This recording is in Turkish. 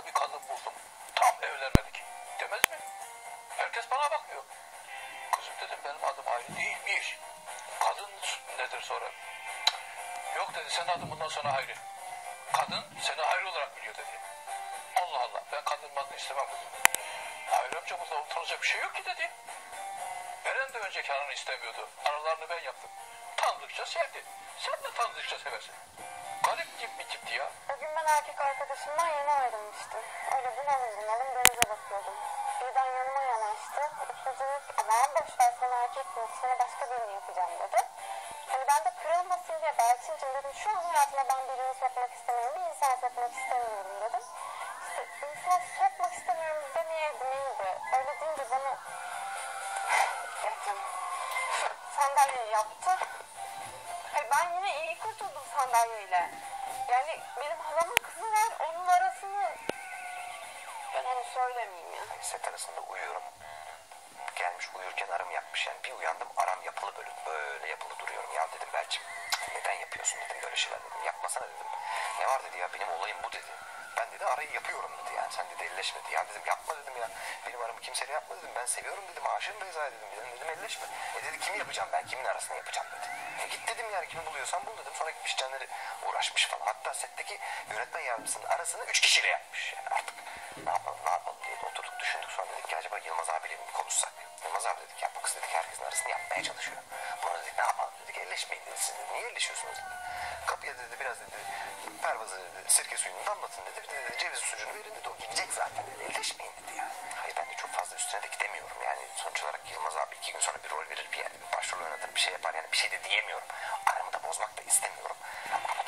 bir kadın buldum. Tam evlenmedik. Demez mi? Herkes bana bakıyor. Kızım dedim benim adım Aylin değilmiş. Kadın nedir sonra? Yok dedi senin adın bundan sonra Hayri. Kadın seni Hayri olarak biliyor dedi. Allah Allah ben kadının adını istemem kızım. Hayri amca burada utanılacak bir şey yok ki dedi. Eren de önceki anını istemiyordu. Aralarını ben yaptım. Tanıdıkça sevdi. Sen de tanıdıkça seversin. Garip gibi bir tipti ya. O gün ben erkek arkadaşımdan yeni ayrılmıştım. Öyle bunalıcınalım denize bakıyordum. Birden yanıma yanaştı. Üstücülük aman boşver sen erkeksin. Sana başka birini yapacağım dedi. Hani ben de kırılmasın diye Berçin'cim dedim. Şu an hayatıma ben birini sokmak istemiyorum. Bir insan sokmak istemiyorum dedim. İşte insan sokmak istemiyorum demeye demeydi. Öyle deyince bana yaptım. Sandalyeyi yaptı. Ben yine iyi kurtuldum sandalyeyle. Yani benim halamın kızı var, onun arasını ben onu söylemeyeyim ya. Hani set arasında uyuyorum. Gelmiş uyurken aram yapmış yani. Bir uyandım aram yapılı böyle yapılı duruyorum. Ya dedim Belçim neden yapıyorsun dedim böyle şeyler dedim. Yapmasana dedim. Ne var dedi ya benim olayım bu dedi. Ben dedi arayı yapıyorum dedi yani sen dedi elleşme. Ya dedim yapma dedim ya. Benim aramı kimseyle yapma dedim. Ben seviyorum dedim. Aşığım Beyza'ya dedim. Dedim elleşme. Dedi kimi yapacağım ben kimin arasını yapacağım dedi. Git dedim yani kimi buluyorsan bul dedim. Sonra gitmiş Caner'i uğraşmış falan. Hatta setteki yönetmen yardımcısının arasını 3 kişiyle yapmış yani artık. Ne yapalım diye oturduk düşündük sonra dedik ki acaba Yılmaz abiyle mi konuşsak? Yılmaz abi dedik ya bu kız dedik herkesin arasını yapmaya çalışıyor. Buna dedik ne yapalım dedik elleşmeyin dedi siz dedi. Niye elleşiyorsunuz dedi. Kapıya dedi biraz dedi pervazı dedi sirke suyunu damlatın dedi. Bir de dedi ceviz sucuğunu verin dedi o gidecek zaten dedi. Elleşmeyin dedi yani. Hayır ben de çok fazla üstüne de gidemiyorum yani sonuç olarak Yılmaz abi 2 gün sonra bir rol verir bir yerde bir başrol oynatır bir şey yapar yani bir şey de diyemiyorum. Aramı da bozmak da istemiyorum. Ama